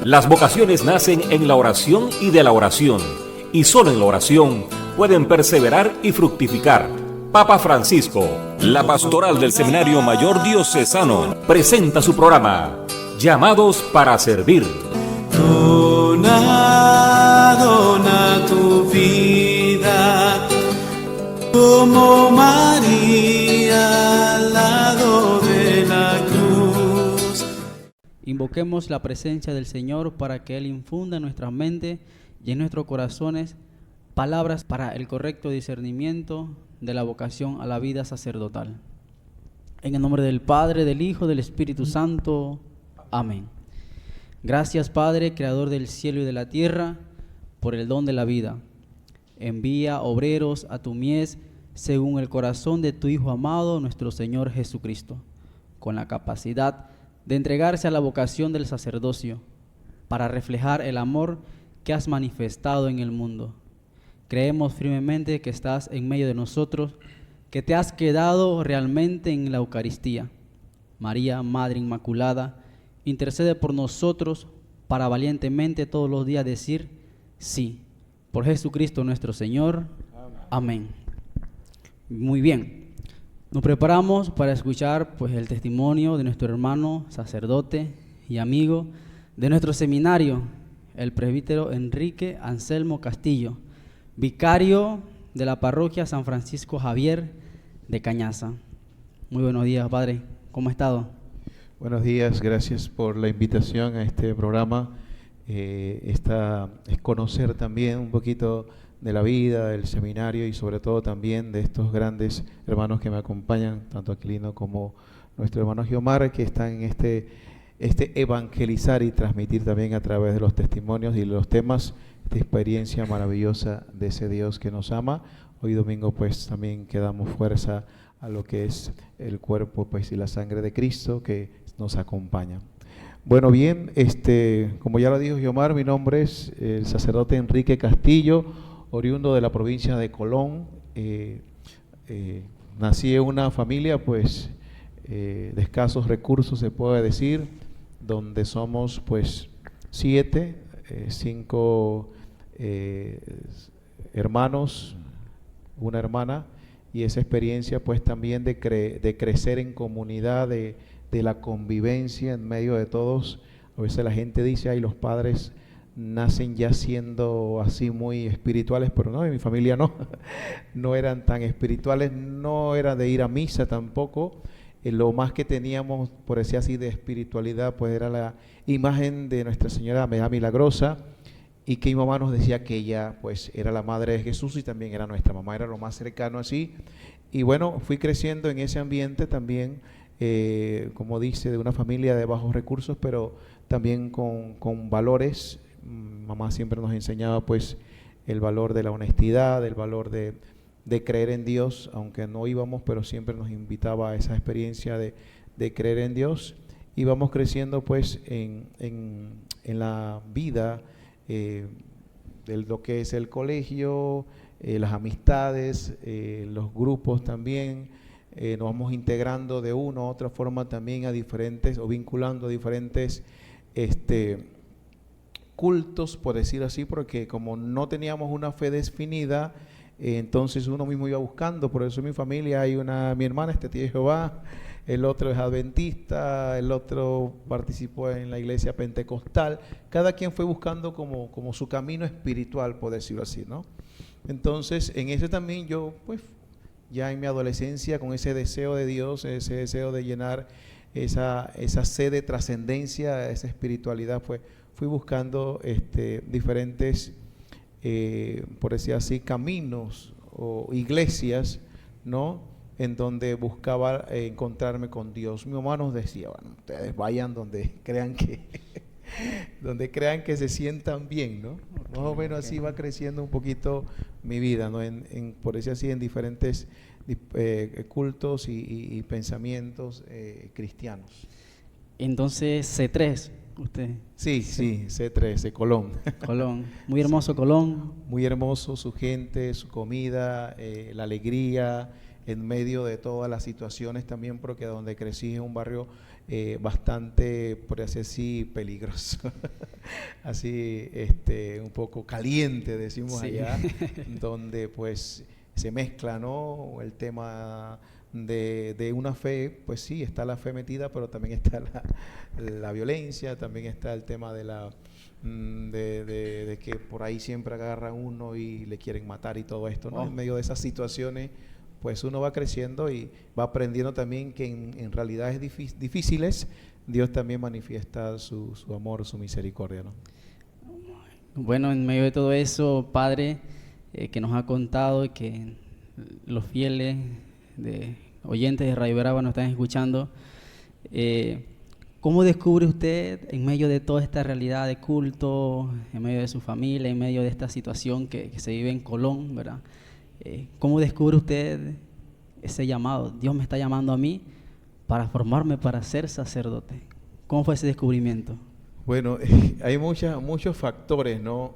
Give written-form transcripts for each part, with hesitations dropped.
Las vocaciones nacen en la oración y de la oración, y solo en la oración pueden perseverar y fructificar. Papa Francisco, la pastoral del Seminario Mayor Diocesano, presenta su programa, Llamados para Servir. Dona, dona tu vida, como María al lado de la cruz. Invoquemos la presencia del Señor para que Él infunda en nuestras mentes y en nuestros corazones palabras para el correcto discernimiento de la vocación a la vida sacerdotal. En el nombre del Padre, del Hijo, del Espíritu Santo. Amén. Gracias, Padre, Creador del cielo y de la tierra, por el don de la vida. Envía obreros a tu mies según el corazón de tu Hijo amado, nuestro Señor Jesucristo, con la capacidad de entregarse a la vocación del sacerdocio, para reflejar el amor que has manifestado en el mundo. Creemos firmemente que estás en medio de nosotros, que te has quedado realmente en la Eucaristía. María, Madre Inmaculada, intercede por nosotros para valientemente todos los días decir sí. Por Jesucristo nuestro Señor. Amén. Muy bien. Nos preparamos para escuchar el testimonio de nuestro hermano sacerdote y amigo de nuestro seminario, el presbítero Enrique Anselmo Castillo, vicario de la parroquia San Francisco Javier de Cañaza. Muy buenos días, padre. ¿Cómo ha estado? Buenos días, gracias por la invitación a este programa. Es conocer también un poquito de la vida, del seminario y sobre todo también de estos grandes hermanos que me acompañan, tanto Aquilino como nuestro hermano Giomar, que están en este evangelizar y transmitir también a través de los testimonios y los temas, esta experiencia maravillosa de ese Dios que nos ama. Hoy domingo también que damos fuerza a lo que es el cuerpo y la sangre de Cristo que nos acompaña. Bueno, bien, como ya lo dijo Giomar, mi nombre es el sacerdote Enrique Castillo, oriundo de la provincia de Colón. Nací en una familia de escasos recursos, se puede decir, donde somos 5 hermanos, una hermana, y esa experiencia también de crecer en comunidad, de la convivencia en medio de todos. A veces la gente dice, ay, los padres nacen ya siendo así muy espirituales, pero no, en mi familia no eran tan espirituales, no era de ir a misa tampoco. Lo más que teníamos, por decir así, de espiritualidad, era la imagen de Nuestra Señora Milagrosa, y que mi mamá nos decía que ella era la madre de Jesús y también era nuestra mamá, era lo más cercano así. Y bueno, fui creciendo en ese ambiente también, como dice, de una familia de bajos recursos, pero también con valores. Mamá siempre nos enseñaba el valor de la honestidad, el valor de creer en Dios, aunque no íbamos, pero siempre nos invitaba a esa experiencia de creer en Dios. Y vamos creciendo en la vida de lo que es el colegio, las amistades, los grupos también. Nos vamos integrando de una u otra forma también a diferentes, o vinculando a diferentes cultos, por decir así, porque como no teníamos una fe definida, entonces uno mismo iba buscando. Por eso en mi familia hay mi hermana es testigo de Jehová, el otro es adventista, el otro participó en la iglesia pentecostal. Cada quien fue buscando como su camino espiritual, por decirlo así, ¿no? Entonces en ese también yo ya en mi adolescencia, con ese deseo de Dios, ese deseo de llenar esa sed de trascendencia, esa espiritualidad, fui buscando diferentes, por decir así, caminos o iglesias, ¿no?, en donde buscaba encontrarme con Dios. Mi mamá nos decía, bueno, ustedes vayan donde crean que se sientan bien, ¿no? Más o menos así va creciendo un poquito mi vida, ¿no? Por decir así, en diferentes cultos y pensamientos cristianos. Entonces, C3, usted. Sí, C3, Colón. Colón, muy hermoso Colón. Muy hermoso, su gente, su comida, la alegría, en medio de todas las situaciones también, porque donde crecí es un barrio bastante, por así decir, peligroso, así un poco caliente, decimos allá, donde pues se mezcla, ¿no?, el tema de una fe. Pues sí, está la fe metida, pero también está la violencia, también está el tema de de que por ahí siempre agarran uno y le quieren matar y todo esto, ¿no? En medio de esas situaciones, pues uno va creciendo y va aprendiendo también que en realidades difíciles Dios también manifiesta su amor, su misericordia, ¿no? Bueno, en medio de todo eso, Padre, que nos ha contado que los fieles oyentes de Radio Veragua nos están escuchando, ¿cómo descubre usted en medio de toda esta realidad de culto, en medio de su familia, en medio de esta situación que se vive en Colón, ¿verdad? ¿Cómo descubre usted ese llamado? Dios me está llamando a mí para formarme para ser sacerdote. ¿Cómo fue ese descubrimiento? Bueno, hay muchos factores, ¿no?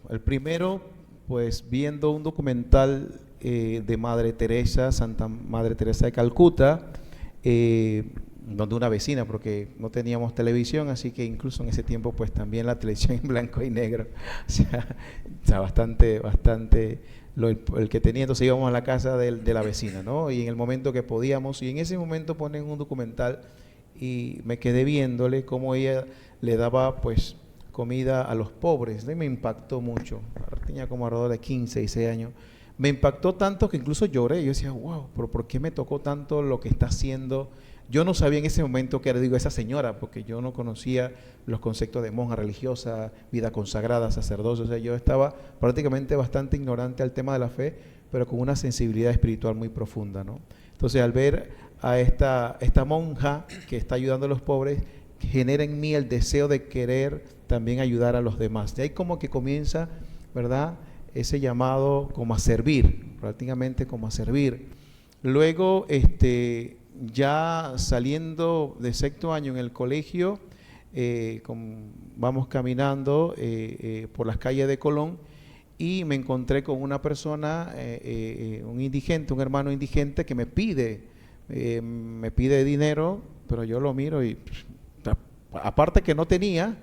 El primero, pues viendo un documental de Madre Teresa, Santa Madre Teresa de Calcuta, donde una vecina, porque no teníamos televisión, así que incluso en ese tiempo pues también la televisión en blanco y negro, o sea bastante el que tenía. Entonces íbamos a la casa de la vecina, ¿no? Y en el momento que podíamos, y en ese momento ponen un documental y me quedé viéndole cómo ella le daba pues comida a los pobres, ¿no? Y me impactó mucho. Tenía como alrededor de 15, 16 años. Me impactó tanto que incluso lloré. Yo decía, wow, pero ¿por qué me tocó tanto lo que está haciendo? Yo no sabía en ese momento que era, digo, esa señora, porque yo no conocía los conceptos de monja religiosa, vida consagrada, sacerdocio. O sea, yo estaba prácticamente bastante ignorante al tema de la fe, pero con una sensibilidad espiritual muy profunda, ¿no? Entonces, al ver a esta monja que está ayudando a los pobres, genera en mí el deseo de querer también ayudar a los demás. De ahí como que comienza, ¿verdad?, ese llamado como a servir, prácticamente como a servir. Luego, ya saliendo de sexto año en el colegio, vamos caminando por las calles de Colón y me encontré con una persona, un indigente, un hermano indigente que me pide dinero, pero yo lo miro y aparte que no tenía,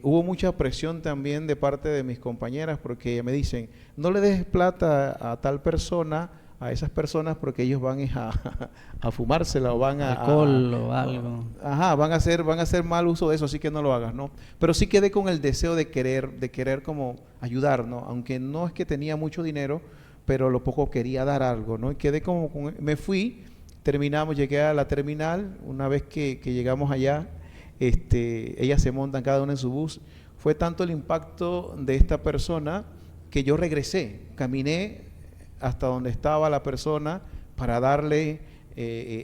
hubo mucha presión también de parte de mis compañeras, porque me dicen, no le des plata a tal persona, a esas personas, porque ellos van a fumársela o van a alcohol o algo. Ajá, van a hacer mal uso de eso, así que no lo hagas, ¿no? Pero sí quedé con el deseo de querer como ayudar, ¿no? Aunque no es que tenía mucho dinero, pero lo poco quería dar algo, ¿no? Y quedé me fui, llegué a la terminal. Una vez que llegamos allá, ellas se montan cada una en su bus. Fue tanto el impacto de esta persona que yo regresé, caminé hasta donde estaba la persona para darle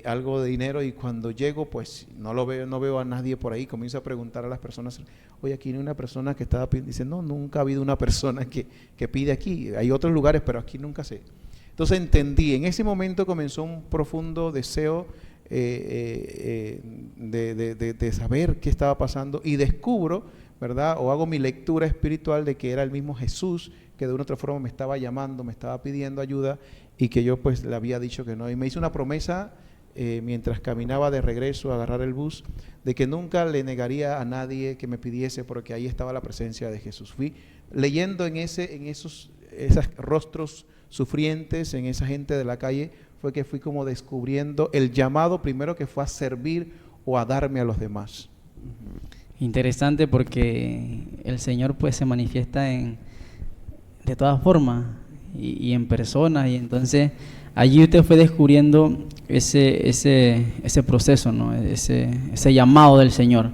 algo de dinero, y cuando llego pues no veo a nadie por ahí. Comienzo a preguntar a las personas, oye, aquí no hay una persona que estaba pidiendo. Dicen, no, nunca ha habido una persona que pide aquí, hay otros lugares pero aquí nunca sé. Entonces entendí, en ese momento comenzó un profundo deseo de saber qué estaba pasando, y descubro, ¿verdad?, o hago mi lectura espiritual de que era el mismo Jesús que de una u otra forma me estaba llamando, me estaba pidiendo ayuda, y que yo pues le había dicho que no. Y me hizo una promesa mientras caminaba de regreso a agarrar el bus, de que nunca le negaría a nadie que me pidiese, porque ahí estaba la presencia de Jesús. Fui leyendo en esos rostros sufrientes, en esa gente de la calle, fue que fui como descubriendo el llamado primero, que fue a servir o a darme a los demás. Interesante, porque el Señor pues se manifiesta de todas formas y en personas, y entonces allí usted fue descubriendo ese proceso, ¿no? ese llamado del Señor.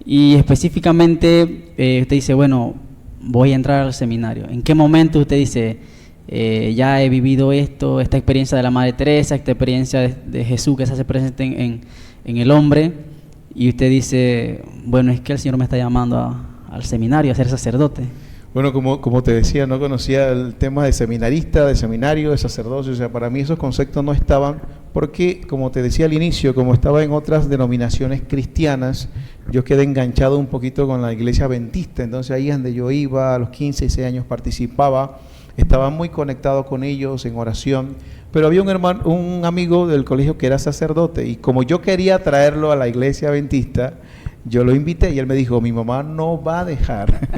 Y específicamente usted dice, bueno, voy a entrar al seminario. ¿En qué momento usted dice, ya he vivido esta experiencia de la Madre Teresa, esta experiencia de Jesús que se hace presente en el hombre, y usted dice, bueno, es que el Señor me está llamando al seminario, a ser sacerdote? Bueno, como te decía, no conocía el tema de seminarista, de seminario, de sacerdocio. O sea, para mí esos conceptos no estaban, porque, como te decía al inicio, como estaba en otras denominaciones cristianas, yo quedé enganchado un poquito con la iglesia adventista. Entonces ahí es donde yo iba, a los 15, 16 años participaba. estaba muy conectado con ellos en oración, pero había un amigo del colegio que era sacerdote, y como yo quería traerlo a la iglesia adventista, yo lo invité y él me dijo, mi mamá no va a dejar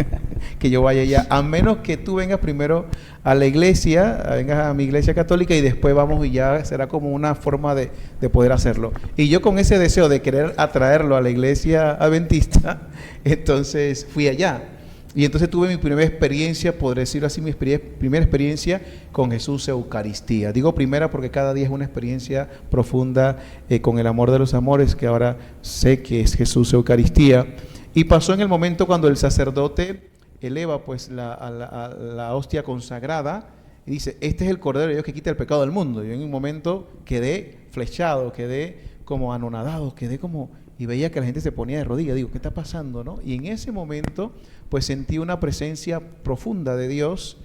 que yo vaya allá, a menos que tú vengas primero a la iglesia, vengas a mi iglesia católica y después vamos, y ya será como una forma de poder hacerlo. Y yo con ese deseo de querer atraerlo a la iglesia adventista, entonces fui allá. Y entonces tuve mi primera experiencia, podré decirlo así, mi primera experiencia con Jesús Eucaristía. Digo primera porque cada día es una experiencia profunda con el amor de los amores, que ahora sé que es Jesús Eucaristía. Y pasó en el momento cuando el sacerdote eleva pues la hostia consagrada y dice, este es el Cordero de Dios que quita el pecado del mundo. Yo en un momento quedé flechado, quedé como anonadado, quedé como... y veía que la gente se ponía de rodillas. Digo, ¿qué está pasando, no? Y en ese momento, pues sentí una presencia profunda de Dios.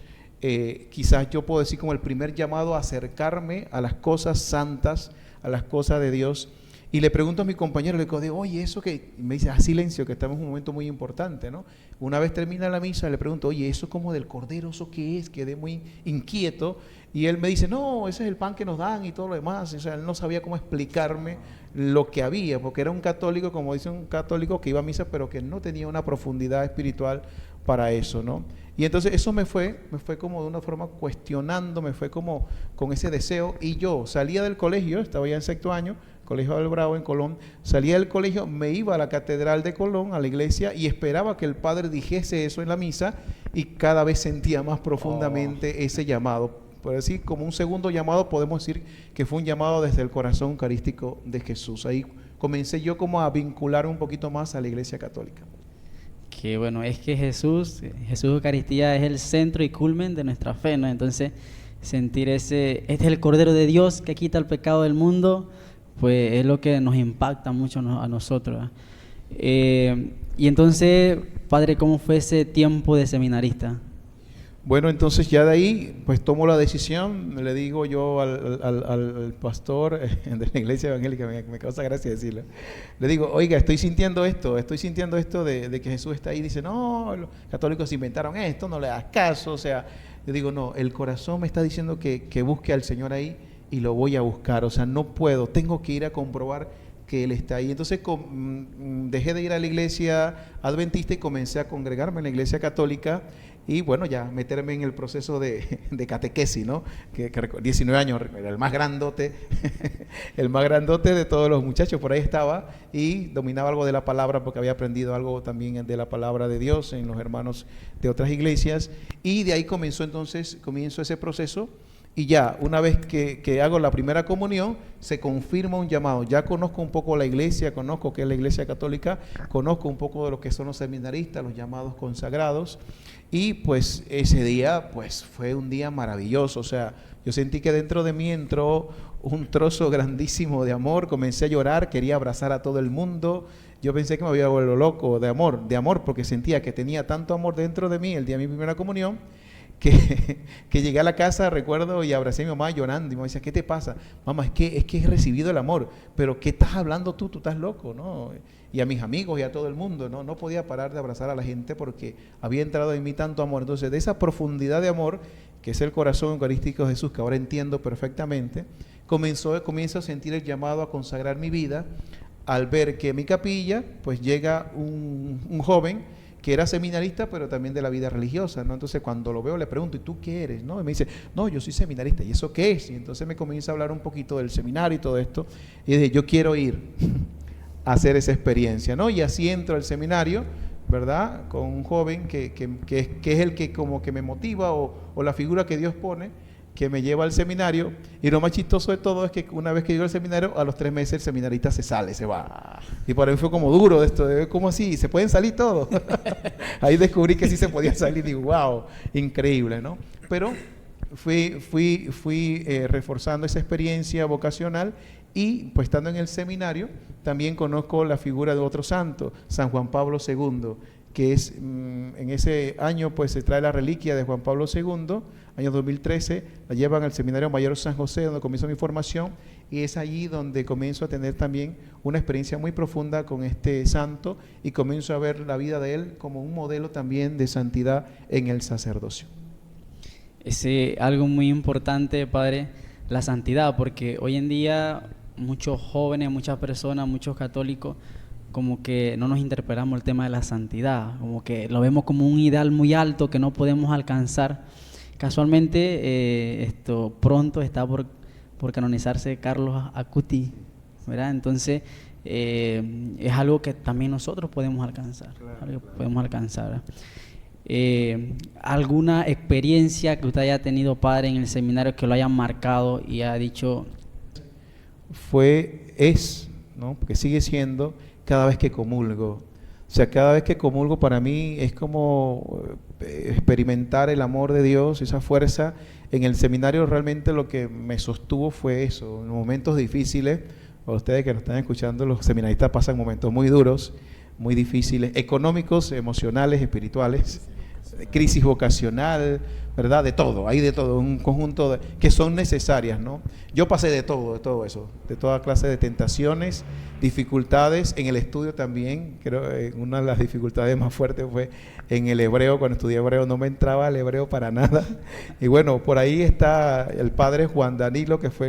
Quizás yo puedo decir como el primer llamado a acercarme a las cosas santas, a las cosas de Dios. Y le pregunto a mi compañero, le digo, oye, eso que... y me dice, silencio, que estamos en un momento muy importante, ¿no? Una vez termina la misa, le pregunto, oye, eso como del Cordero, ¿eso qué es? Quedé muy inquieto. Y él me dice, no, ese es el pan que nos dan y todo lo demás. O sea, él no sabía cómo explicarme lo que había, porque era un católico, como dice un católico, que iba a misa, pero que no tenía una profundidad espiritual para eso, ¿no? Y entonces eso me fue como de una forma cuestionando, me fue como con ese deseo. Y yo salía del colegio, estaba ya en sexto año, Colegio del Bravo en Colón, salía del colegio, me iba a la Catedral de Colón, a la iglesia, y esperaba que el padre dijese eso en la misa, y cada vez sentía más profundamente ese llamado. Por decir, como un segundo llamado, podemos decir que fue un llamado desde el corazón eucarístico de Jesús. Ahí comencé yo como a vincular un poquito más a la Iglesia Católica. Que bueno, es que Jesús Eucaristía es el centro y culmen de nuestra fe, ¿no? Entonces, sentir este es el Cordero de Dios que quita el pecado del mundo, pues es lo que nos impacta mucho a nosotros. Y entonces, Padre, ¿cómo fue ese tiempo de seminarista? Bueno, entonces ya de ahí, pues tomo la decisión, le digo yo al pastor de la iglesia evangélica, me causa gracia decirlo, le digo, oiga, estoy sintiendo esto de que Jesús está ahí. Dice, no, los católicos inventaron esto, no le das caso. O sea, yo digo, no, el corazón me está diciendo que busque al Señor ahí, y lo voy a buscar. O sea, no puedo, tengo que ir a comprobar que Él está ahí. Entonces dejé de ir a la iglesia adventista y comencé a congregarme en la iglesia católica. Y bueno, ya meterme en el proceso de catequesis, ¿no? Que 19 años, era el más grandote, el más grandote de todos los muchachos, por ahí estaba, y dominaba algo de la palabra, porque había aprendido algo también de la palabra de Dios en los hermanos de otras iglesias. Y de ahí comienzo ese proceso. Y ya, una vez que hago la primera comunión, se confirma un llamado. Ya conozco un poco la iglesia, conozco qué es la iglesia católica, conozco un poco de lo que son los seminaristas, los llamados consagrados. Y pues ese día, pues fue un día maravilloso. O sea, yo sentí que dentro de mí entró un trozo grandísimo de amor. Comencé a llorar, quería abrazar a todo el mundo. Yo pensé que me había vuelto loco de amor, porque sentía que tenía tanto amor dentro de mí el día de mi primera comunión, que llegué a la casa, recuerdo, y abracé a mi mamá llorando, y me decía, ¿qué te pasa? Mamá, es que he recibido el amor. Pero ¿qué estás hablando tú? Tú estás loco, ¿no? Y a mis amigos y a todo el mundo, no podía parar de abrazar a la gente, porque había entrado en mí tanto amor. Entonces, de esa profundidad de amor, que es el corazón eucarístico de Jesús, que ahora entiendo perfectamente, comienzo a sentir el llamado a consagrar mi vida, al ver que en mi capilla pues llega un joven que era seminarista, pero también de la vida religiosa, ¿no? Entonces, cuando lo veo, le pregunto, ¿y tú qué eres? ¿No? Y me dice, no, yo soy seminarista. ¿Y eso qué es? Y entonces me comienza a hablar un poquito del seminario y todo esto. Y dije, yo quiero ir a hacer esa experiencia, ¿no? Y así entro al seminario, ¿verdad? Con un joven que es el que como que me motiva, o la figura que Dios pone, que me lleva al seminario. Y lo más chistoso de todo es que una vez que llego al seminario, a los 3 meses el seminarista se va. Y para mí fue como duro esto, de ¿cómo así? ¿Se pueden salir todos? Ahí descubrí que sí se podía salir, y digo, wow, increíble, ¿no? Pero fui reforzando esa experiencia vocacional, y pues estando en el seminario también conozco la figura de otro santo, San Juan Pablo II, que es en ese año pues se trae la reliquia de Juan Pablo II, año 2013, la llevan al Seminario Mayor San José, donde comienzo mi formación, y es allí donde comienzo a tener también una experiencia muy profunda con este santo, y comienzo a ver la vida de él como un modelo también de santidad en el sacerdocio. Es algo muy importante, Padre, la santidad, porque hoy en día muchos jóvenes, muchas personas, muchos católicos, como que no nos interpelamos el tema de la santidad, como que lo vemos como un ideal muy alto que no podemos alcanzar. Casualmente, pronto está por canonizarse Carlos Acutis, ¿verdad? Entonces, es algo que también nosotros podemos alcanzar, algo que podemos alcanzar. ¿Alguna experiencia que usted haya tenido, Padre, en el seminario que lo haya marcado y haya dicho? ¿No? Porque sigue siendo cada vez que comulgo. O sea, cada vez que comulgo para mí es como experimentar el amor de Dios, esa fuerza. En el seminario realmente lo que me sostuvo fue eso. En momentos difíciles, para ustedes que nos están escuchando, los seminaristas pasan momentos muy duros, muy difíciles, económicos, emocionales, espirituales, crisis vocacional, ¿verdad? De todo, hay de todo, un conjunto que son necesarias, ¿no? Yo pasé de todo eso, de toda clase de tentaciones, dificultades en el estudio también. Creo que una de las dificultades más fuertes fue en el hebreo. Cuando estudié hebreo no me entraba el hebreo para nada. Y bueno, por ahí está el padre Juan Danilo, que fue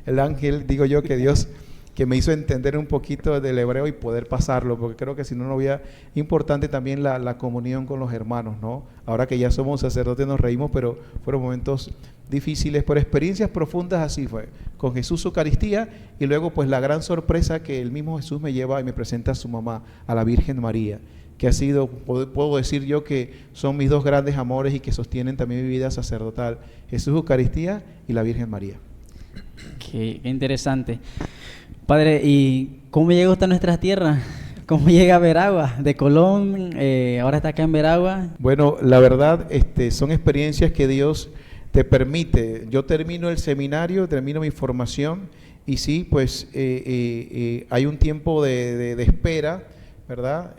el ángel, digo yo, que Dios, que me hizo entender un poquito del hebreo y poder pasarlo, porque creo que si no, no había. Importante también la comunión con los hermanos, ¿no? Ahora que ya somos sacerdotes nos reímos, pero fueron momentos difíciles, pero experiencias profundas. Así fue, con Jesús, Eucaristía, y luego pues la gran sorpresa que el mismo Jesús me lleva y me presenta a su mamá, a la Virgen María, que ha sido, puedo decir yo, que son mis dos grandes amores y que sostienen también mi vida sacerdotal: Jesús, Eucaristía y la Virgen María. Qué interesante. Padre, ¿y cómo llega usted a nuestras tierras? ¿Cómo llega a Veragua? De Colón, ahora está acá en Veragua. Bueno, la verdad, son experiencias que Dios te permite. Yo termino el seminario, termino mi formación, y sí, pues hay un tiempo de espera, ¿verdad?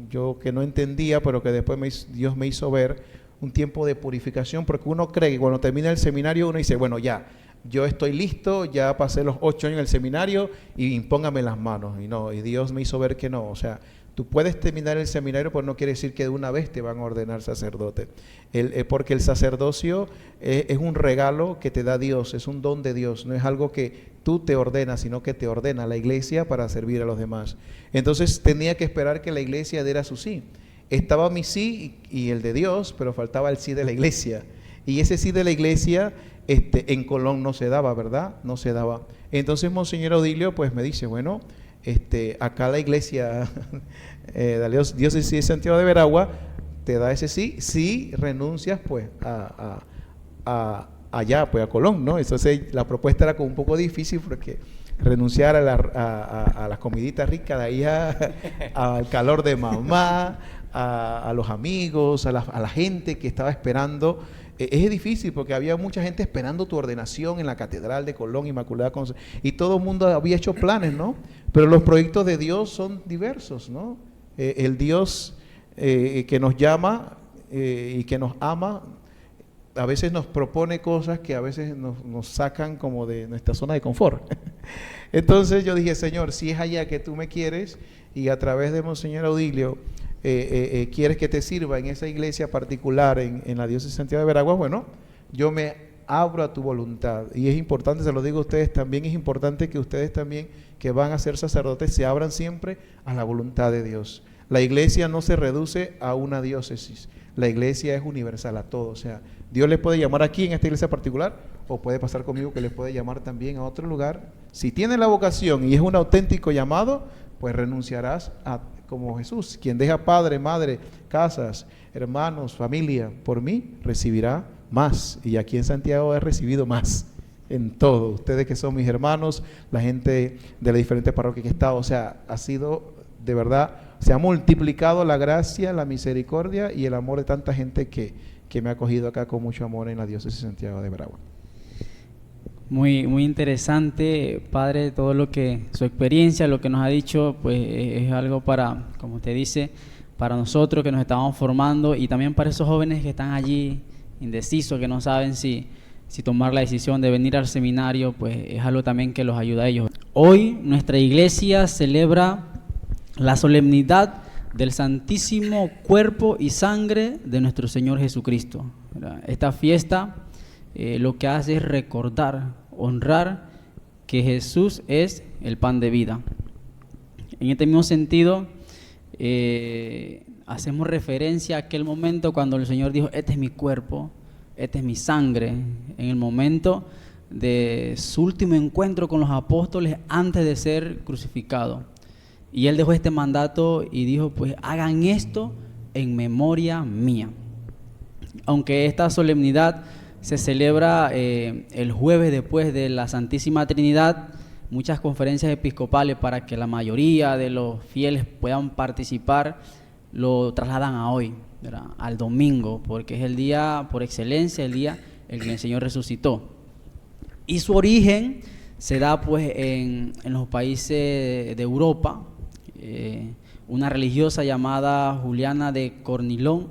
Yo que no entendía, pero que después Dios me hizo ver un tiempo de purificación, porque uno cree que cuando termina el seminario uno dice, bueno, ya, yo estoy listo, ya pasé los 8 años en el seminario y impóngame las manos. Y no, y Dios me hizo ver que no. O sea, tú puedes terminar el seminario, pero no quiere decir que de una vez te van a ordenar sacerdote. Porque el sacerdocio es un regalo que te da Dios, es un don de Dios. No es algo que tú te ordenas, sino que te ordena la iglesia para servir a los demás. Entonces tenía que esperar que la iglesia diera su sí. Estaba mi sí y el de Dios, pero faltaba el sí de la iglesia. Y ese sí de la iglesia en Colón no se daba, ¿verdad? No se daba. Entonces Monseñor Odilio pues me dice, bueno, acá la iglesia de la diócesis de Santiago de Veragua te da ese sí, si renuncias pues allá, pues a Colón, ¿no? Entonces la propuesta era como un poco difícil, porque renunciar a las comiditas ricas de ahí, al calor de mamá, a los amigos, a la gente que estaba esperando. Es difícil, porque había mucha gente esperando tu ordenación en la Catedral de Colón, Inmaculada Concepción, y todo el mundo había hecho planes, ¿no? Pero los proyectos de Dios son diversos, ¿no? El Dios que nos llama y que nos ama, a veces nos propone cosas que a veces nos sacan como de nuestra zona de confort. Entonces yo dije, Señor, si es allá que tú me quieres, y a través de Monseñor Odilio quieres que te sirva en esa iglesia particular en la diócesis de Santiago de Veragua, bueno, yo me abro a tu voluntad. Y es importante, se lo digo a ustedes también, es importante que ustedes también, que van a ser sacerdotes, se abran siempre a la voluntad de Dios. La iglesia no se reduce a una diócesis, la iglesia es universal, a todo. O sea, Dios les puede llamar aquí en esta iglesia particular, o puede pasar conmigo que les puede llamar también a otro lugar. Si tiene la vocación y es un auténtico llamado, pues renunciarás como Jesús, quien deja padre, madre, casas, hermanos, familia, por mí, recibirá más. Y aquí en Santiago he recibido más en todo. Ustedes que son mis hermanos, la gente de las diferentes parroquias que he estado, o sea, ha sido de verdad, se ha multiplicado la gracia, la misericordia y el amor de tanta gente que me ha acogido acá con mucho amor en la diócesis de Santiago de Veragua. Muy, muy interesante, Padre, todo lo que, su experiencia, lo que nos ha dicho, pues es algo para, como usted dice, para nosotros que nos estamos formando, y también para esos jóvenes que están allí indecisos, que no saben si tomar la decisión de venir al seminario, pues es algo también que los ayuda a ellos. Hoy nuestra iglesia celebra la solemnidad del Santísimo Cuerpo y Sangre de nuestro Señor Jesucristo. ¿verdad? Esta fiesta lo que hace es recordar, honrar que Jesús es el pan de vida. En este mismo sentido, hacemos referencia a aquel momento cuando el Señor dijo: este es mi cuerpo, esta es mi sangre, en el momento de su último encuentro con los apóstoles antes de ser crucificado. Y Él dejó este mandato y dijo: pues hagan esto en memoria mía. Aunque esta solemnidad se celebra el jueves después de la Santísima Trinidad, muchas conferencias episcopales, para que la mayoría de los fieles puedan participar, lo trasladan a hoy, ¿verdad? Al domingo, porque es el día por excelencia, el día en que el Señor resucitó. Y su origen se da pues en los países de Europa. Una religiosa llamada Juliana de Cornilón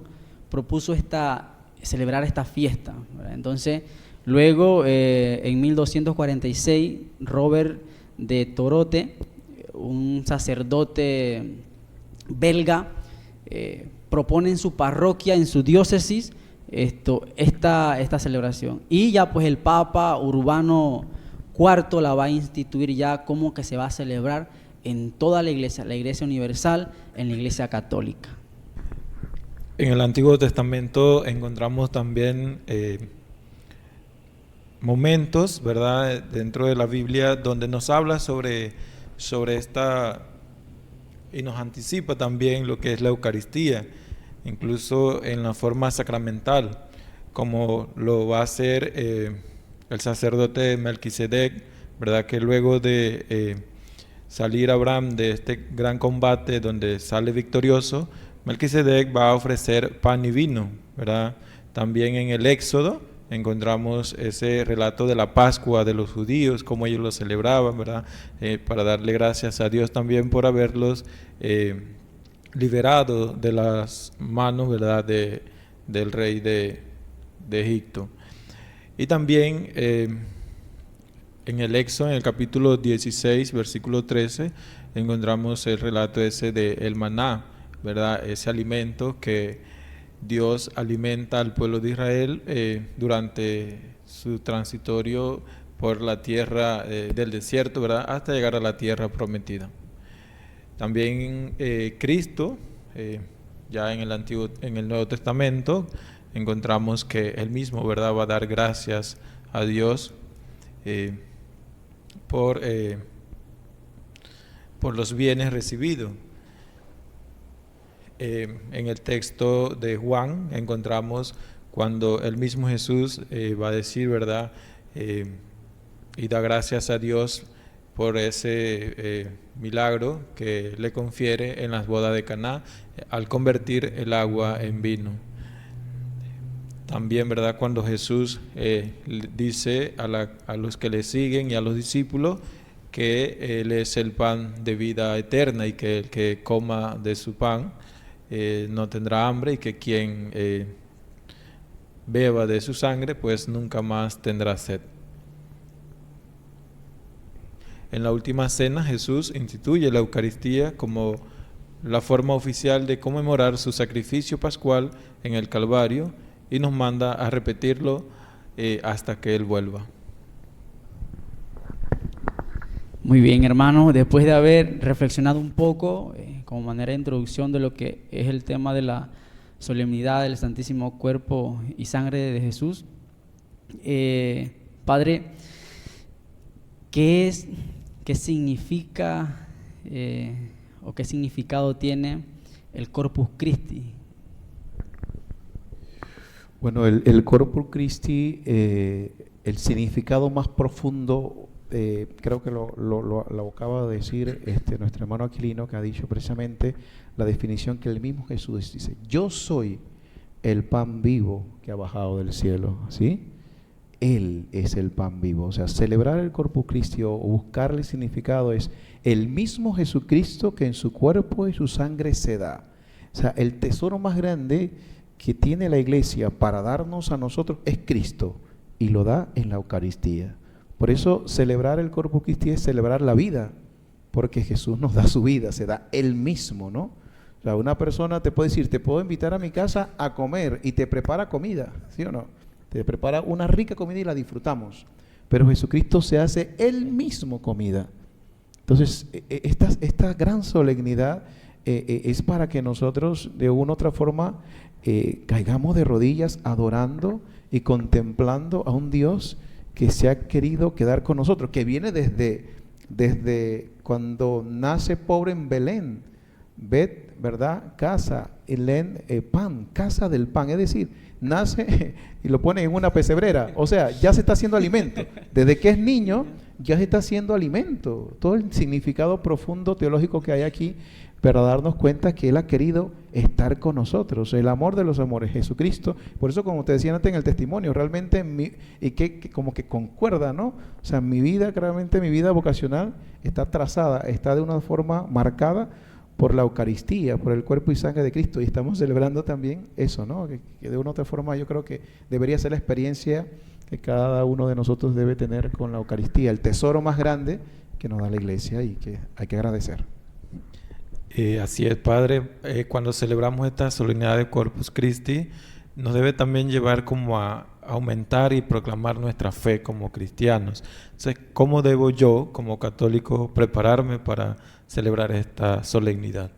propuso celebrar esta fiesta, ¿verdad? Entonces, luego en 1246, Robert de Torote, un sacerdote belga, propone en su parroquia, en su diócesis, esta celebración. Y ya pues el Papa Urbano IV la va a instituir ya como que se va a celebrar en toda la Iglesia universal, en la Iglesia católica. En el Antiguo Testamento encontramos también momentos, ¿verdad?, dentro de la Biblia donde nos habla sobre esta, y nos anticipa también lo que es la Eucaristía, incluso en la forma sacramental, como lo va a hacer el sacerdote Melquisedec, ¿verdad?, que luego de salir Abraham de este gran combate donde sale victorioso, Melquisedec va a ofrecer pan y vino, ¿verdad? También en el Éxodo encontramos ese relato de la Pascua de los judíos, cómo ellos lo celebraban, ¿verdad? Para darle gracias a Dios también por haberlos liberado de las manos, ¿verdad?, del rey de Egipto. Y también en el Éxodo, en el capítulo 16, versículo 13, encontramos el relato ese del maná, ¿verdad? Ese alimento que Dios alimenta al pueblo de Israel durante su transitorio por la tierra del desierto, ¿verdad?, hasta llegar a la tierra prometida. También Cristo, ya en el Nuevo Testamento, encontramos que Él mismo, ¿verdad?, va a dar gracias a Dios por los bienes recibidos. En el texto de Juan encontramos cuando el mismo Jesús va a decir, ¿verdad?, y da gracias a Dios por ese milagro que le confiere en las bodas de Caná al convertir el agua en vino. También, ¿verdad?, cuando Jesús dice a los que le siguen y a los discípulos que Él es el pan de vida eterna y que el que coma de su pan no tendrá hambre, y que quien beba de su sangre pues nunca más tendrá sed. En la última cena Jesús instituye la Eucaristía como la forma oficial de conmemorar su sacrificio pascual en el Calvario, y nos manda a repetirlo hasta que Él vuelva. Muy bien, hermanos, después de haber reflexionado un poco como manera de introducción de lo que es el tema de la solemnidad del Santísimo Cuerpo y Sangre de Jesús, Padre, ¿qué significa o qué significado tiene el Corpus Christi? Bueno, el Corpus Christi, el significado más profundo, creo que lo acaba de decir nuestro hermano Aquilino, que ha dicho precisamente la definición que el mismo Jesús dice: yo soy el pan vivo que ha bajado del cielo, ¿sí? Él es el pan vivo. O sea, celebrar el Corpus Christi o buscarle el significado es el mismo Jesucristo que en su cuerpo y su sangre se da. O sea, el tesoro más grande que tiene la Iglesia para darnos a nosotros es Cristo, y lo da en la Eucaristía. Por eso celebrar el Corpus Christi es celebrar la vida, porque Jesús nos da su vida, se da Él mismo, ¿no? O sea, una persona te puede decir, te puedo invitar a mi casa a comer y te prepara comida, ¿sí o no? Te prepara una rica comida y la disfrutamos. Pero Jesucristo se hace Él mismo comida. Entonces, esta gran solemnidad es para que nosotros de una u otra forma caigamos de rodillas adorando y contemplando a un Dios que se ha querido quedar con nosotros, que viene desde cuando nace pobre en Belén, Bet, ¿verdad? Casa, Elén, pan, casa del pan, es decir, nace y lo pone en una pesebrera, o sea, ya se está haciendo alimento, desde que es niño ya se está haciendo alimento, todo el significado profundo teológico que hay aquí, para darnos cuenta que Él ha querido estar con nosotros, el amor de los amores, Jesucristo. Por eso, como te decía antes en el testimonio, realmente, y que como que concuerda, ¿no? O sea, mi vida, realmente mi vida vocacional está trazada, está de una forma marcada por la Eucaristía, por el cuerpo y sangre de Cristo, y estamos celebrando también eso, ¿no? Que de una u otra forma yo creo que debería ser la experiencia que cada uno de nosotros debe tener con la Eucaristía, el tesoro más grande que nos da la Iglesia y que hay que agradecer. Así es, Padre. Cuando celebramos esta solemnidad de Corpus Christi, nos debe también llevar como a aumentar y proclamar nuestra fe como cristianos. Entonces, ¿cómo debo yo, como católico, prepararme para celebrar esta solemnidad?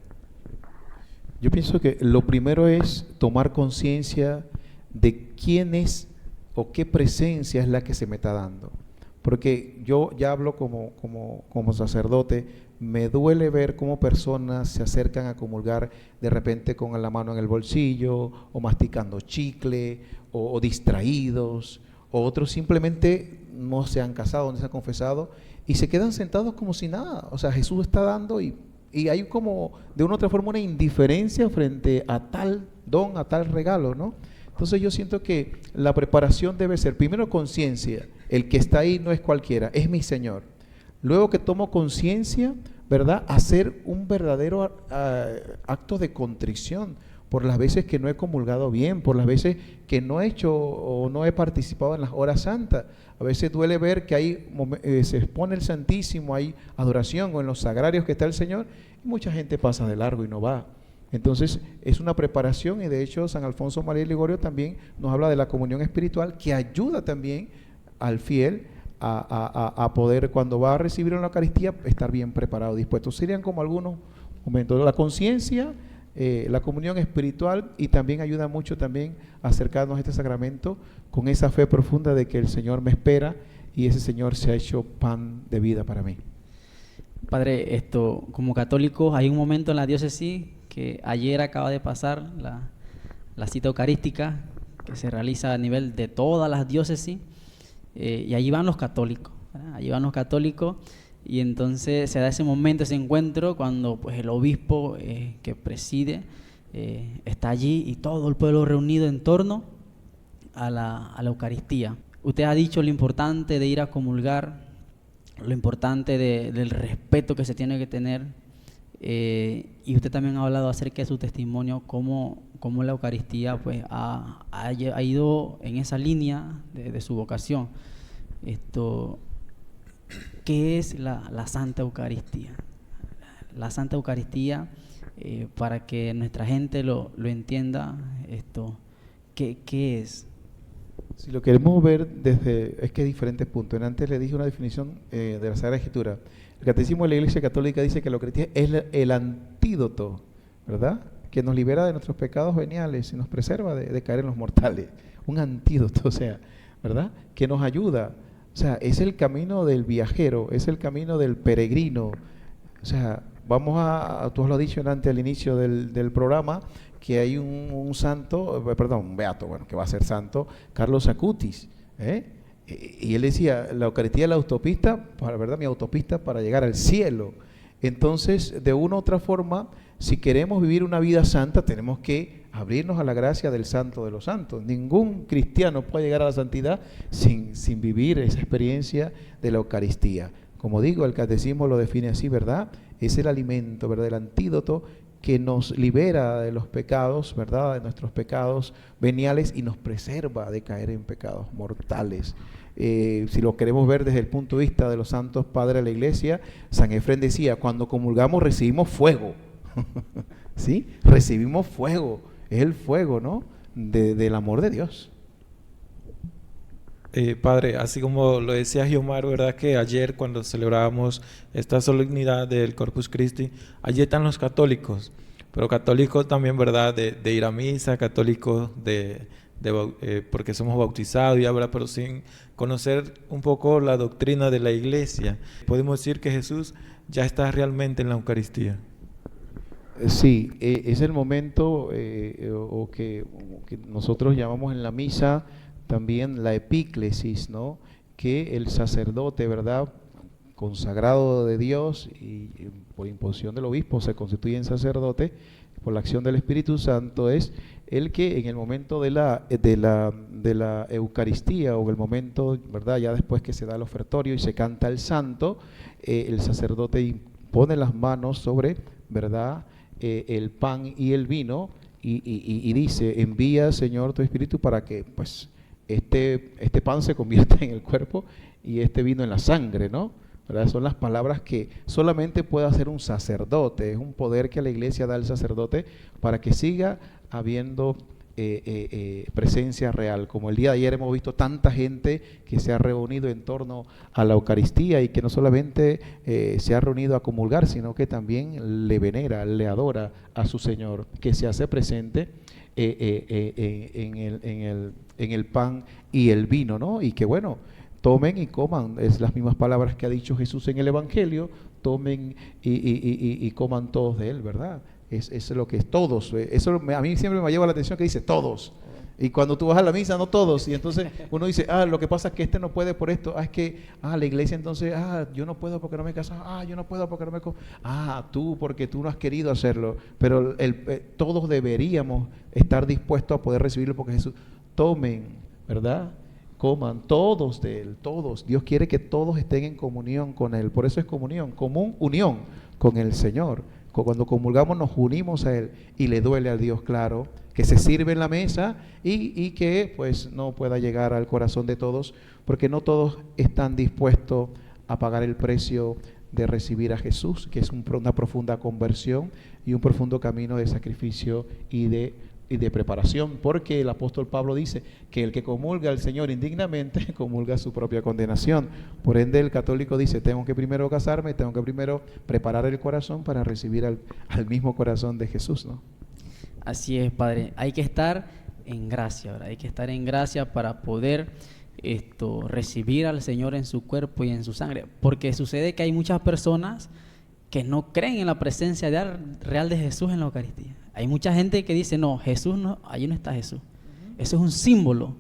Yo pienso que lo primero es tomar conciencia de quién es o qué presencia es la que se me está dando. Porque yo ya hablo como sacerdote, me duele ver cómo personas se acercan a comulgar de repente con la mano en el bolsillo, o masticando chicle, o distraídos, o otros simplemente no se han casado, no se han confesado, y se quedan sentados como si nada. O sea, Jesús está dando y hay como de una u otra forma una indiferencia frente a tal don, a tal regalo, ¿no? Entonces yo siento que la preparación debe ser, primero conciencia, el que está ahí no es cualquiera, es mi Señor. Luego que tomo conciencia, ¿verdad? Hacer un verdadero acto de contrición por las veces que no he comulgado bien, por las veces que no he hecho o no he participado en las horas santas. A veces duele ver que ahí se expone el Santísimo, hay adoración o en los sagrarios que está el Señor, y mucha gente pasa de largo y no va. Entonces es una preparación, y de hecho San Alfonso María de Ligorio también nos habla de la comunión espiritual, que ayuda también al fiel a poder, cuando va a recibir la Eucaristía, estar bien preparado, dispuesto. Serían como algunos momentos. La conciencia, la comunión espiritual, y también ayuda mucho también a acercarnos a este sacramento con esa fe profunda de que el Señor me espera y ese Señor se ha hecho pan de vida para mí. Padre, como católicos hay un momento en la diócesis que ayer acaba de pasar la cita eucarística que se realiza a nivel de todas las diócesis, y allí van los católicos, ¿verdad? Allí van los católicos, y entonces se da ese momento, ese encuentro, cuando pues el obispo que preside está allí y todo el pueblo reunido en torno a la Eucaristía. Usted ha dicho lo importante de ir a comulgar, lo importante del respeto que se tiene que tener, y usted también ha hablado acerca de su testimonio, cómo la Eucaristía pues ha ido en esa línea de su vocación. ¿Qué es la Santa Eucaristía? La Santa Eucaristía, para que nuestra gente lo entienda, ¿qué es? Si lo queremos ver es que hay diferentes puntos. Antes le dije una definición de la Sagrada Escritura. El Catecismo de la Iglesia Católica dice que la Eucaristía es el antídoto, ¿verdad?, que nos libera de nuestros pecados veniales y nos preserva de caer en los mortales. Un antídoto, o sea, ¿verdad?, que nos ayuda. O sea, es el camino del viajero, es el camino del peregrino. O sea, tú lo has dicho antes al inicio del programa, que hay un beato, bueno, que va a ser santo, Carlos Acutis, y él decía, la Eucaristía es la autopista, ¿verdad?, mi autopista para llegar al cielo. Entonces, de una u otra forma, si queremos vivir una vida santa, tenemos que abrirnos a la gracia del Santo de los Santos. Ningún cristiano puede llegar a la santidad sin vivir esa experiencia de la Eucaristía. Como digo, el Catecismo lo define así, ¿verdad? Es el alimento, ¿verdad?, el antídoto que nos libera de los pecados, ¿verdad?, de nuestros pecados veniales, y nos preserva de caer en pecados mortales. Si lo queremos ver desde el punto de vista de los santos padres de la Iglesia, San Efrén decía, cuando comulgamos recibimos fuego. ¿sí? Recibimos fuego, es el fuego, ¿no? Del amor de Dios. Padre, así como lo decía Giomar, ¿verdad? Que ayer cuando celebrábamos esta solemnidad del Corpus Christi, allí están los católicos, pero católicos también, ¿verdad? De ir a misa, católicos porque somos bautizados y ahora, pero sin conocer un poco la doctrina de la Iglesia. Podemos decir que Jesús ya está realmente en la Eucaristía. Sí, es el momento o que nosotros llamamos en la misa también la epíclesis, ¿no? Que el sacerdote, ¿verdad?, consagrado de Dios y por imposición del obispo se constituye en sacerdote por la acción del Espíritu Santo, es el que en el momento de la Eucaristía o el momento, ¿verdad?, ya después que se da el ofertorio y se canta el santo, el sacerdote pone las manos sobre, ¿verdad?, el pan y el vino y dice: envía, Señor, tu Espíritu para que pues este pan se convierta en el cuerpo y este vino en la sangre, ¿no? ¿Verdad? Son las palabras que solamente puede hacer un sacerdote, es un poder que la Iglesia da al sacerdote para que siga habiendo presencia real. Como el día de ayer hemos visto tanta gente que se ha reunido en torno a la Eucaristía y que no solamente se ha reunido a comulgar, sino que también le venera, le adora a su Señor, que se hace presente en el pan y el vino, ¿no? Y que bueno, tomen y coman, es las mismas palabras que ha dicho Jesús en el Evangelio, tomen y coman todos de él, ¿verdad? Es lo que es todos. Eso a mí siempre me lleva la atención que dice todos. Y cuando tú vas a la misa, no todos. Y entonces uno dice, lo que pasa es que este no puede por esto. Es que, la iglesia entonces, yo no puedo porque no me he casado. Yo no puedo porque no me... tú porque tú no has querido hacerlo. Pero todos deberíamos estar dispuestos a poder recibirlo porque Jesús, tomen, ¿verdad? Coman todos de él, todos. Dios quiere que todos estén en comunión con él. Por eso es comunión, unión con el Señor. Cuando comulgamos nos unimos a él y le duele al Dios, claro, que se sirve en la mesa y que pues no pueda llegar al corazón de todos, porque no todos están dispuestos a pagar el precio de recibir a Jesús, que es una profunda conversión y un profundo camino de sacrificio y de preparación, porque el apóstol Pablo dice que el que comulga al Señor indignamente comulga su propia condenación. Por ende el católico dice: tengo que primero casarme, tengo que primero preparar el corazón para recibir al mismo corazón de Jesús, ¿no? Así es, Padre, hay que estar en gracia, ¿verdad? Hay que estar en gracia para poder recibir al Señor en su cuerpo y en su sangre, porque sucede que hay muchas personas que no creen en la presencia real de Jesús en la Eucaristía. Hay mucha gente que dice, no, Jesús no, allí no está Jesús. Eso es un símbolo,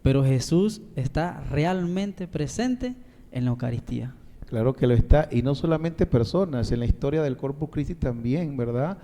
pero Jesús está realmente presente en la Eucaristía. Claro que lo está, y no solamente personas, en la historia del Corpus Christi también, ¿verdad?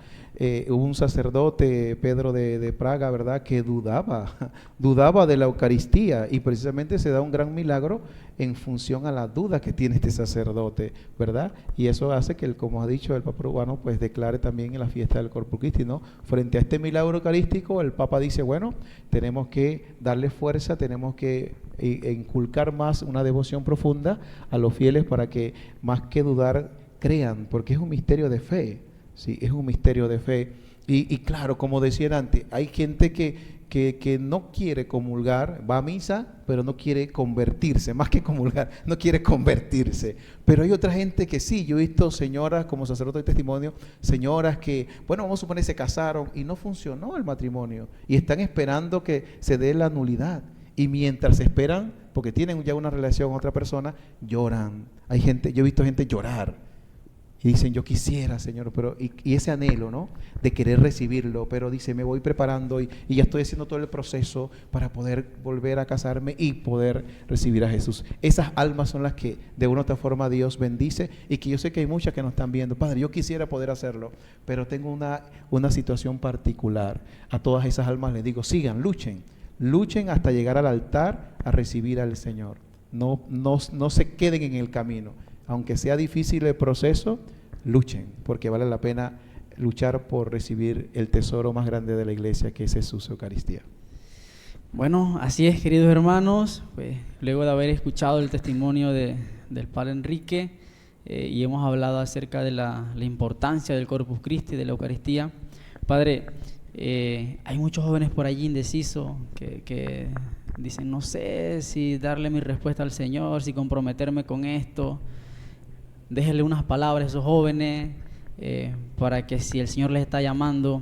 Hubo un sacerdote, Pedro de Praga, ¿verdad?, que dudaba de la Eucaristía, y precisamente se da un gran milagro en función a la duda que tiene este sacerdote, ¿verdad? Y eso hace que, como ha dicho el Papa Urbano, pues declare también en la fiesta del Corpus Christi, ¿no? Frente a este milagro eucarístico, el Papa dice, bueno, tenemos que darle fuerza, tenemos que inculcar más una devoción profunda a los fieles para que más que dudar crean, porque es un misterio de fe, ¿sí? Es un misterio de fe. Y claro, como decía antes, hay gente que no quiere comulgar, va a misa, pero no quiere convertirse, más que comulgar, no quiere convertirse. Pero hay otra gente que sí, yo he visto señoras, como sacerdote de testimonio, señoras que, bueno, vamos a suponer se casaron y no funcionó el matrimonio y están esperando que se dé la nulidad. Y mientras esperan, porque tienen ya una relación con otra persona, lloran. Hay gente, yo he visto gente llorar y dicen, yo quisiera, Señor, pero y ese anhelo, ¿no?, de querer recibirlo, pero dice, me voy preparando y ya estoy haciendo todo el proceso para poder volver a casarme y poder recibir a Jesús. Esas almas son las que de una u otra forma Dios bendice, y que yo sé que hay muchas que nos están viendo. Padre, yo quisiera poder hacerlo, pero tengo una situación particular. A todas esas almas les digo, sigan, luchen hasta llegar al altar a recibir al Señor. No se queden en el camino. Aunque sea difícil el proceso, luchen, porque vale la pena luchar por recibir el tesoro más grande de la iglesia, que es Jesús, Eucaristía. Bueno, así es, queridos hermanos, pues, luego de haber escuchado el testimonio del Padre Enrique y hemos hablado acerca de la importancia del Corpus Christi, de la Eucaristía, Padre, hay muchos jóvenes por allí indecisos que dicen, no sé si darle mi respuesta al Señor, si comprometerme con esto. Déjenle unas palabras a esos jóvenes para que si el Señor les está llamando,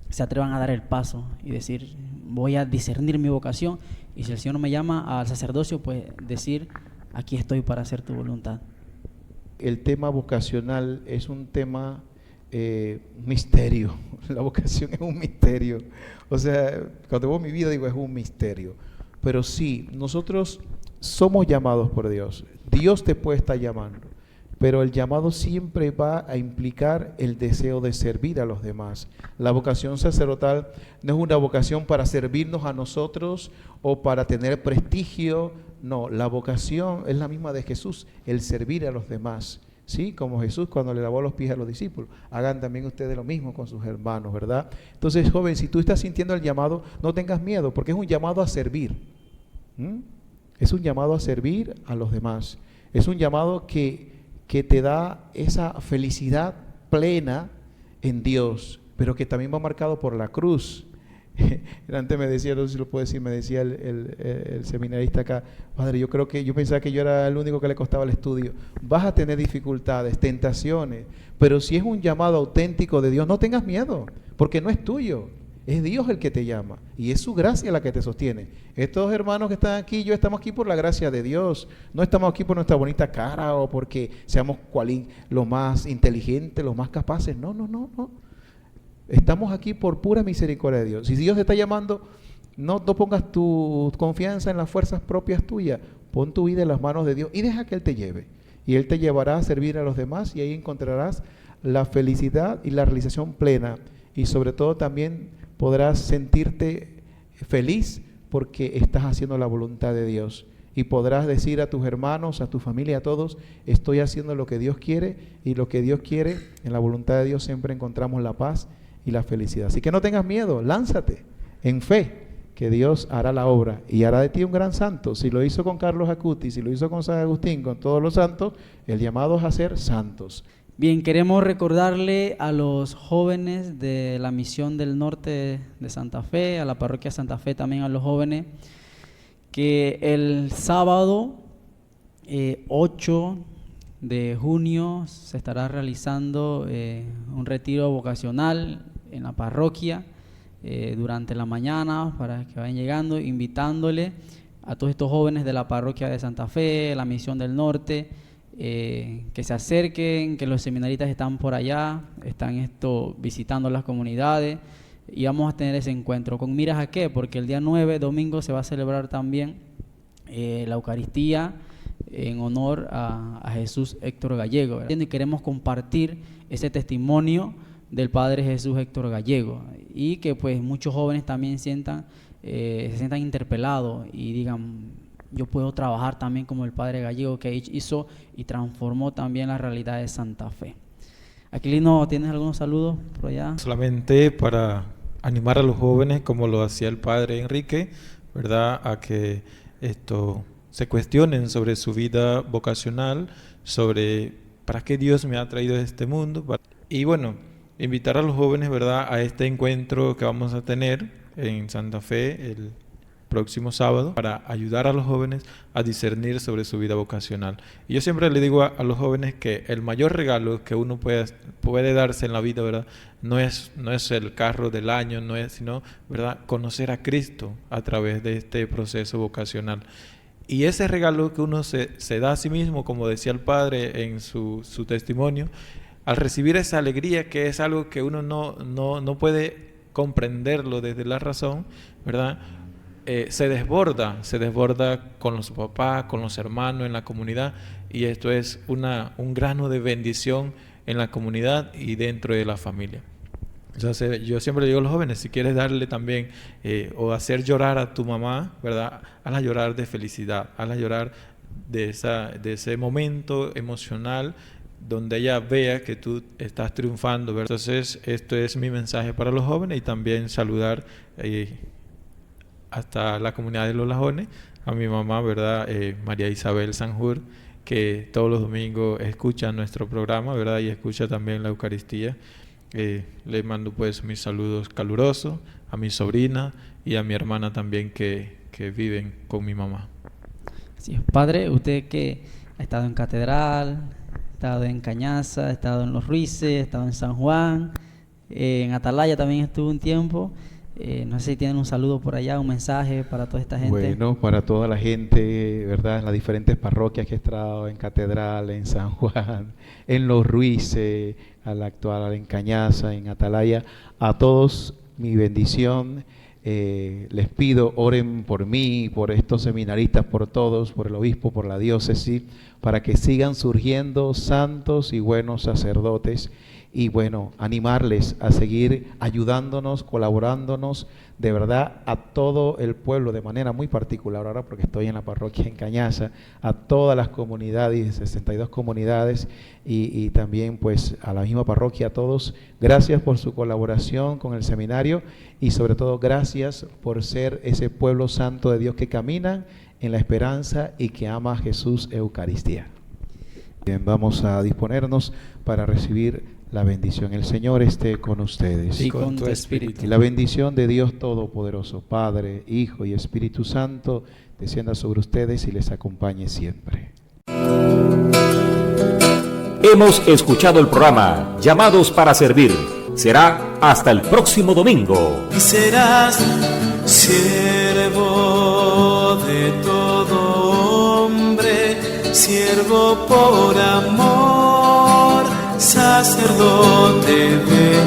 se atrevan a dar el paso y decir, voy a discernir mi vocación, y si el Señor me llama al sacerdocio, pues decir, aquí estoy para hacer tu voluntad. El tema vocacional es un tema misterio. La vocación es un misterio. O sea, cuando veo mi vida digo, es un misterio. Pero sí, nosotros somos llamados por Dios. Dios te puede estar llamando, pero el llamado siempre va a implicar el deseo de servir a los demás. La vocación sacerdotal no es una vocación para servirnos a nosotros o para tener prestigio. No, la vocación es la misma de Jesús, el servir a los demás. ¿Sí? Como Jesús cuando le lavó los pies a los discípulos. Hagan también ustedes lo mismo con sus hermanos, ¿verdad? Entonces, joven, si tú estás sintiendo el llamado, no tengas miedo, porque es un llamado a servir. Es un llamado a servir a los demás. Es un llamado que te da esa felicidad plena en Dios, pero que también va marcado por la cruz. Antes me decía, no sé si lo puedo decir, me decía el seminarista acá, padre, yo pensaba que yo era el único que le costaba el estudio. Vas a tener dificultades, tentaciones, pero si es un llamado auténtico de Dios, no tengas miedo, porque no es tuyo, es Dios el que te llama y es su gracia la que te sostiene. Estos hermanos que están aquí, yo estamos aquí por la gracia de Dios, no estamos aquí por nuestra bonita cara o porque seamos los más inteligentes, los más capaces, no. Estamos aquí por pura misericordia de Dios. Si Dios te está llamando, no pongas tu confianza en las fuerzas propias tuyas. Pon tu vida en las manos de Dios y deja que Él te lleve. Y Él te llevará a servir a los demás y ahí encontrarás la felicidad y la realización plena. Y sobre todo también podrás sentirte feliz porque estás haciendo la voluntad de Dios. Y podrás decir a tus hermanos, a tu familia, a todos, estoy haciendo lo que Dios quiere, y lo que Dios quiere, en la voluntad de Dios siempre encontramos la paz y la felicidad. Así que no tengas miedo, lánzate en fe, que Dios hará la obra y hará de ti un gran santo. Si lo hizo con Carlos Acuti, si lo hizo con San Agustín, con todos los santos, el llamado es a ser santos. Bien, queremos recordarle a los jóvenes de la Misión del Norte de Santa Fe, a la Parroquia Santa Fe, también a los jóvenes, que el sábado 8 de junio se estará realizando un retiro vocacional en la parroquia durante la mañana, para que vayan llegando, invitándole a todos estos jóvenes de la parroquia de Santa Fe, la Misión del Norte, que se acerquen, que los seminaristas están por allá, están visitando las comunidades, y vamos a tener ese encuentro. ¿Con miras a qué? Porque el día 9, domingo, se va a celebrar también la Eucaristía en honor a Jesús Héctor Gallego, ¿verdad? Y queremos compartir ese testimonio del Padre Jesús Héctor Gallego, y que pues muchos jóvenes también se sientan interpelados y digan, yo puedo trabajar también como el Padre Gallego, que hizo y transformó también la realidad de Santa Fe. Aquilino, ¿tienes algunos saludos por allá? Solamente para animar a los jóvenes, como lo hacía el Padre Enrique, ¿verdad?, a que se cuestionen sobre su vida vocacional, sobre para qué Dios me ha traído a este mundo. Y bueno, invitar a los jóvenes, ¿verdad?, a este encuentro que vamos a tener en Santa Fe el próximo sábado, para ayudar a los jóvenes a discernir sobre su vida vocacional. Y yo siempre le digo a los jóvenes que el mayor regalo que uno puede darse en la vida, ¿verdad?, no es el carro del año, no es sino, ¿verdad?, conocer a Cristo a través de este proceso vocacional. Y ese regalo que uno se da a sí mismo, como decía el Padre en su testimonio, al recibir esa alegría, que es algo que uno no puede comprenderlo desde la razón, ¿verdad?, se desborda con los papás, con los hermanos, en la comunidad, y esto es un grano de bendición en la comunidad y dentro de la familia. Entonces, yo siempre digo a los jóvenes, si quieres darle también o hacer llorar a tu mamá, ¿verdad?, hazla llorar de felicidad, hazla llorar de ese momento emocional donde ella vea que tú estás triunfando, ¿verdad? Entonces, esto es mi mensaje para los jóvenes, y también saludar hasta la comunidad de Los Lajones, a mi mamá, ¿verdad?, María Isabel Sanjur, que todos los domingos escucha nuestro programa, ¿verdad?, y escucha también la Eucaristía. Le mando pues mis saludos calurosos a mi sobrina y a mi hermana también que viven con mi mamá. Sí, padre, usted que ha estado en Catedral, ha estado en Cañaza, ha estado en Los Ruices, ha estado en San Juan, en Atalaya también estuvo un tiempo. No sé si tienen un saludo por allá, un mensaje para toda esta gente. Bueno, para toda la gente, ¿verdad? En las diferentes parroquias que he estado, en Catedral, en San Juan, en Los Ruices, a la actual en Cañaza, en Atalaya, a todos mi bendición. Les pido, oren por mí, por estos seminaristas, por todos, por el obispo, por la diócesis, para que sigan surgiendo santos y buenos sacerdotes. Y bueno, animarles a seguir ayudándonos, colaborándonos, de verdad, a todo el pueblo, de manera muy particular ahora, porque estoy en la parroquia en Cañaza, a todas las comunidades, 62 comunidades, y también pues a la misma parroquia, a todos. Gracias por su colaboración con el seminario, y sobre todo gracias por ser ese pueblo santo de Dios que camina en la esperanza y que ama a Jesús Eucaristía. Bien, vamos a disponernos para recibir la bendición. El Señor esté con ustedes. Y con tu espíritu. Y la bendición de Dios Todopoderoso, Padre, Hijo y Espíritu Santo, descienda sobre ustedes y les acompañe siempre. Hemos escuchado el programa Llamados para Servir. Será hasta el próximo domingo. Y serás siervo de todo hombre, siervo por amor, sacerdote de